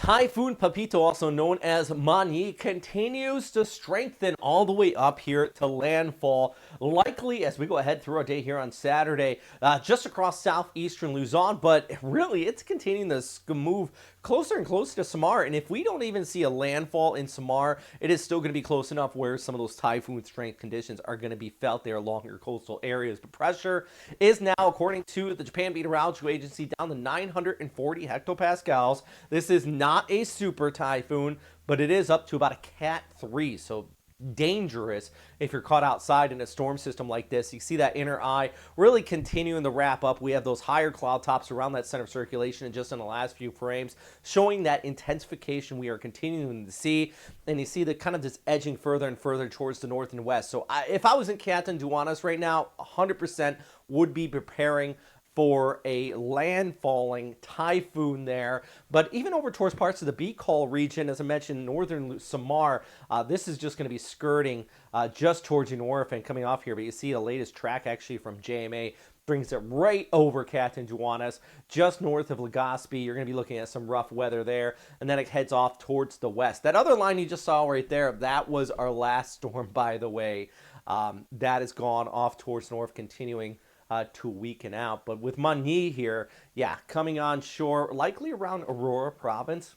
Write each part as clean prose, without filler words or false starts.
Typhoon Pepito, also known as Man-Yi, continues to strengthen all the way up here to landfall. Likely as we go ahead through our day here on Saturday, just across southeastern Luzon, but really it's continuing to move closer and closer to Samar. And if we don't even see a landfall in Samar, it is still going to be close enough where some of those typhoon strength conditions are going to be felt there along your coastal areas. But pressure is now, according to the Japan Meteorology Agency, down to 940 hectopascals. This is not a super typhoon, but it is up to about a Cat 3, so dangerous if you're caught outside in a storm system like this. You see that inner eye really continuing the wrap up. We have those higher cloud tops around that center of circulation, and just in the last few frames showing that intensification we are continuing to see. And you see the kind of just edging further and further towards the north and west. So if I was in Catanduanes right now, 100% would be preparing for a landfalling typhoon there. But even over towards parts of the Bicol region, as I mentioned, northern Samar, this is just going to be skirting just towards North coming off here. But you see the latest track actually from JMA brings it right over Catanduanes, just north of Legazpi. You're going to be looking at some rough weather there, and then it heads off towards the west. That other line you just saw right there, that was our last storm, by the way. That has gone off towards north, continuing to weaken out. But with Man-Yi here, yeah, coming on shore, likely around Aurora province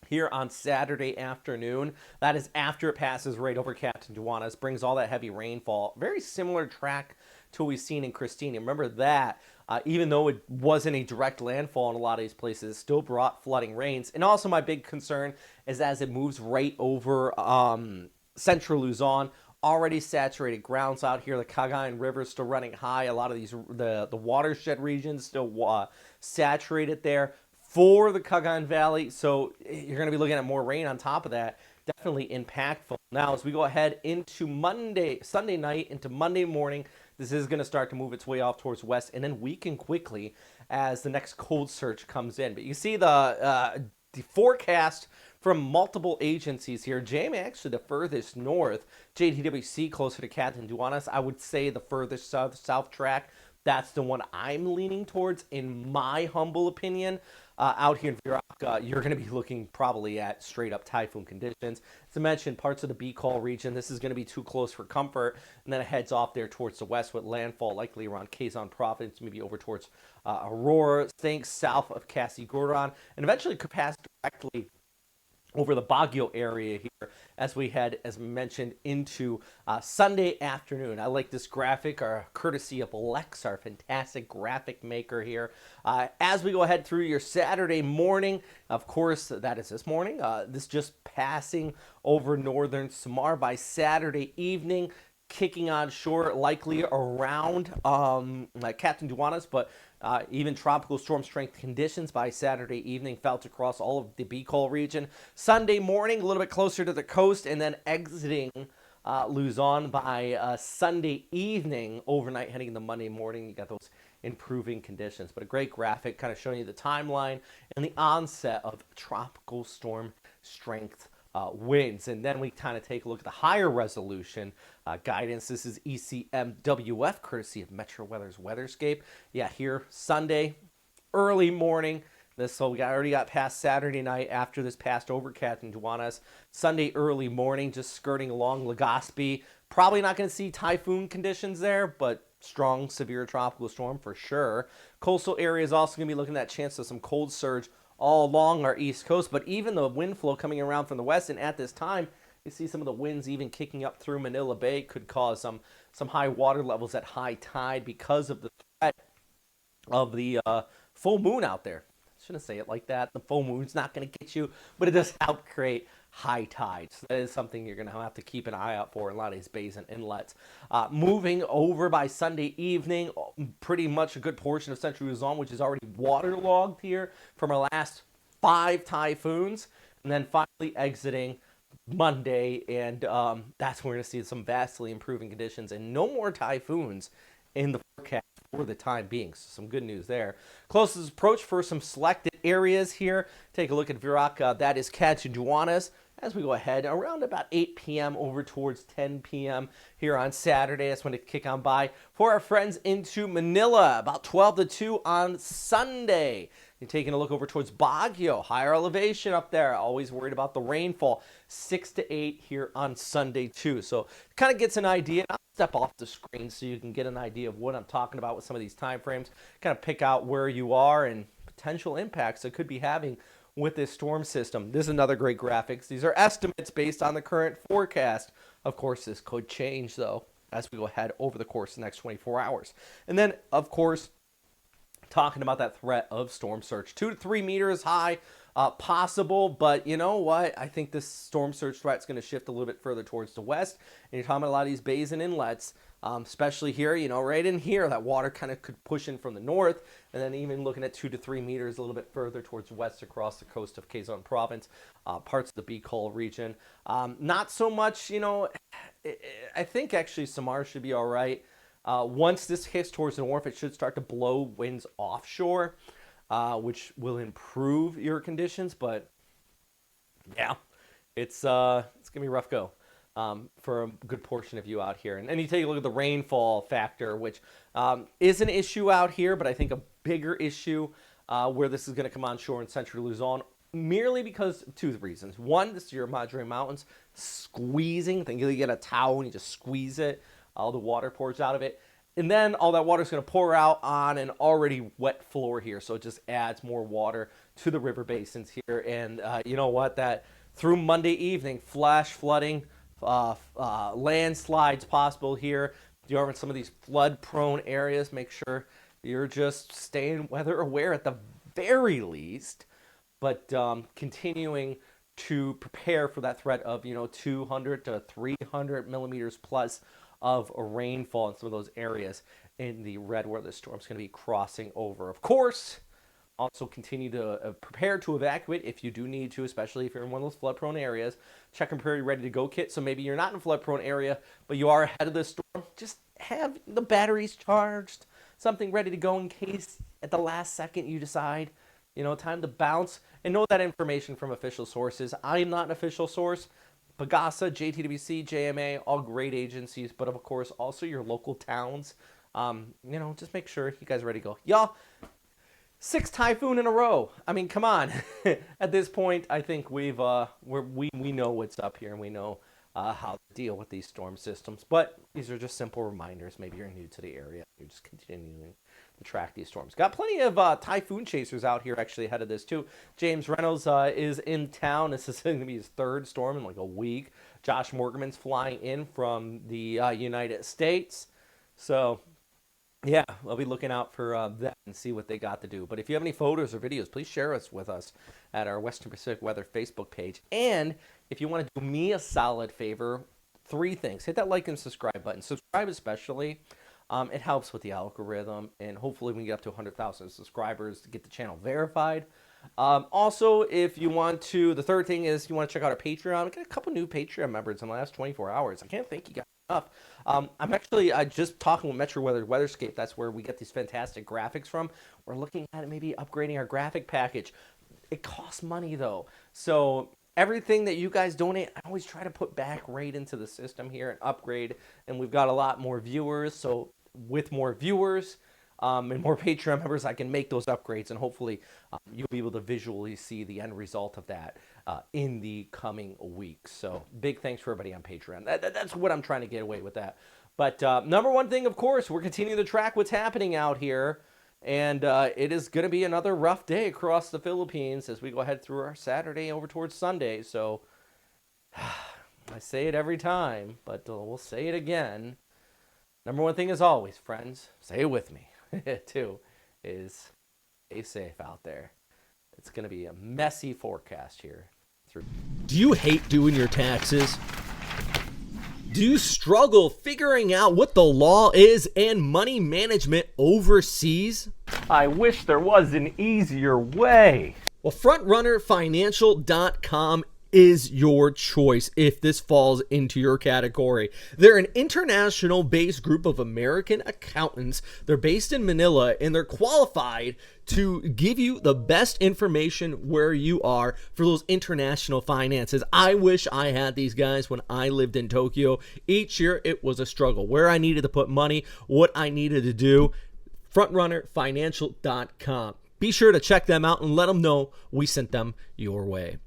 here on Saturday afternoon. That is after it passes right over Catanduanes, brings all that heavy rainfall. Very similar track to what we've seen in Christina. Remember that, even though it wasn't a direct landfall in a lot of these places, it still brought flooding rains. And also my big concern is as it moves right over central Luzon, already saturated grounds out here. The Cagayan River is still running high. A lot of these, the watershed regions still saturated there for the Cagayan Valley. So you're going to be looking at more rain on top of that. Definitely impactful. Now, as we go ahead into Sunday night into Monday morning, this is going to start to move its way off towards west and then weaken quickly as the next cold surge comes in. But you see the forecast from multiple agencies here. JMA actually the furthest north, JTWC closer to Catanduanes. I would say the furthest south track, that's the one I'm leaning towards in my humble opinion. Out here in Virac, you're going to be looking probably at straight up typhoon conditions. As I mentioned, parts of the Bicol region, this is going to be too close for comfort, and then it heads off there towards the west with landfall likely around Quezon province, maybe over towards Aurora, staying south of Casiguran, and eventually could pass directly over the Baguio area here as we head, as mentioned, into Sunday afternoon. I like this graphic, courtesy of Lex, our fantastic graphic maker here. As we go ahead through your Saturday morning, of course, that is this morning, this just passing over northern Samar by Saturday evening, kicking on shore likely around Catanduanes, but even tropical storm strength conditions by Saturday evening felt across all of the Bicol region. Sunday morning, a little bit closer to the coast, and then exiting Luzon by Sunday evening, overnight heading into Monday morning. You got those improving conditions, but a great graphic kind of showing you the timeline and the onset of tropical storm strength winds. And then we kind of take a look at the higher resolution guidance. This is ECMWF, courtesy of Metro Weather's Weatherscape. Yeah, here Sunday, early morning. So we already got past Saturday night after this passed over Catanduanes. Sunday early morning, just skirting along Legazpi. Probably not going to see typhoon conditions there, but strong, severe tropical storm for sure. Coastal area is also going to be looking at that chance of some cold surge all along our east coast, but even the wind flow coming around from the west, and at this time you see some of the winds even kicking up through Manila Bay, could cause some high water levels at high tide because of the threat of the full moon out there. I shouldn't say it like that. The full moon's not going to get you, but it does help create high tides. So that is something you're going to have to keep an eye out for in a lot of these bays and inlets. Moving over by Sunday evening, pretty much a good portion of central Luzon, which is already waterlogged here from our last 5 typhoons, and then finally exiting Monday, and that's when we're going to see some vastly improving conditions and no more typhoons in the forecast for the time being. So some good news there. Closest approach for some selected areas here. Take a look at Virac. That is Catanduanes. As we go ahead around about 8 p.m. over towards 10 p.m. here on Saturday. That's when it kick on by for our friends into Manila, about 12 to 2 on Sunday. You're taking a look over towards Baguio, higher elevation up there. Always worried about the rainfall. 6 to 8 here on Sunday too. So kind of gets an idea. I'll step off the screen so you can get an idea of what I'm talking about with some of these time frames. Kind of pick out where you are and potential impacts it could be having with this storm system. This is another great graphics. These are estimates based on the current forecast. Of course, this could change though as we go ahead over the course of the next 24 hours. And then, of course, talking about that threat of storm surge. 2 to 3 meters high, possible, but you know what? I think this storm surge threat is going to shift a little bit further towards the west. And you're talking about a lot of these bays and inlets, especially here, you know, right in here, that water kind of could push in from the north. And then even looking at 2 to 3 meters a little bit further towards west across the coast of Quezon Province, parts of the Bicol region. Not so much, you know, I think actually Samar should be all right. Once this hits towards the north, it should start to blow winds offshore, which will improve your conditions. But yeah, it's gonna be a rough go for a good portion of you out here. And then you take a look at the rainfall factor, which is an issue out here, but I think a bigger issue where this is going to come on shore in central Luzon, merely because of 2 reasons. One, this is your Madre Mountains squeezing. Think you get a towel and you just squeeze it. All the water pours out of it. And then all that water is going to pour out on an already wet floor here. So it just adds more water to the river basins here. And you know what? That through Monday evening, flash flooding, landslides possible here. If you're in some of these flood-prone areas, make sure you're just staying weather aware at the very least. But continuing to prepare for that threat of, you know, 200 to 300 millimeters plus of rainfall in some of those areas in the red where the storm's going to be crossing over. Of course, also continue to prepare to evacuate if you do need to, especially if you're in one of those flood-prone areas. Check and prepare your ready-to-go kit. So maybe you're not in a flood-prone area, but you are ahead of the storm. Just have the batteries charged, something ready to go in case at the last second you decide, you know, time to bounce. And know that information from official sources. I am not an official source. Pagasa, JTWC, JMA, all great agencies, but of course also your local towns. You know, just make sure you guys are ready to go. Y'all, 6 typhoon in a row. I mean, come on. At this point, I think we know what's up here and we know how to deal with these storm systems. But these are just simple reminders. Maybe you're new to the area. You're just continuing to track these storms. Got plenty of typhoon chasers out here actually ahead of this too. James Reynolds is in town. This is going to be his 3rd storm in like a week. Josh Morgan's flying in from the United States. So yeah, I'll be looking out for them and see what they got to do. But if you have any photos or videos, please share us with us at our Western Pacific Weather Facebook page. And if you want to do me a solid favor, 3 things. Hit that like and subscribe button. Subscribe especially. It helps with the algorithm, and hopefully we can get up to 100,000 subscribers to get the channel verified. Also, if you want to, the 3rd thing is you want to check out our Patreon. We got a couple new Patreon members in the last 24 hours. I can't thank you guys enough. I'm actually just talking with Metro Weather Weatherscape. That's where we get these fantastic graphics from. We're looking at maybe upgrading our graphic package. It costs money though, so everything that you guys donate, I always try to put back right into the system here and upgrade. And we've got a lot more viewers. So with more viewers and more Patreon members, I can make those upgrades. And hopefully you'll be able to visually see the end result of that in the coming weeks. So big thanks for everybody on Patreon. That's what I'm trying to get away with that. But number one thing, of course, we're continuing to track what's happening out here. And it is going to be another rough day across the Philippines as we go ahead through our Saturday over towards Sunday. So I say it every time, but we'll say it again. Number one thing as always, friends, say it with me, too, is stay safe out there. It's going to be a messy forecast here. Do you hate doing your taxes? Do you struggle figuring out what the law is and money management overseas? I wish there was an easier way. Well, FrontrunnerFinancial.com is your choice if this falls into your category. They're an international-based group of American accountants. They're based in Manila, and they're qualified to give you the best information where you are for those international finances. I wish I had these guys when I lived in Tokyo. Each year, it was a struggle. Where I needed to put money, what I needed to do. FrontrunnerFinancial.com. Be sure to check them out and let them know we sent them your way.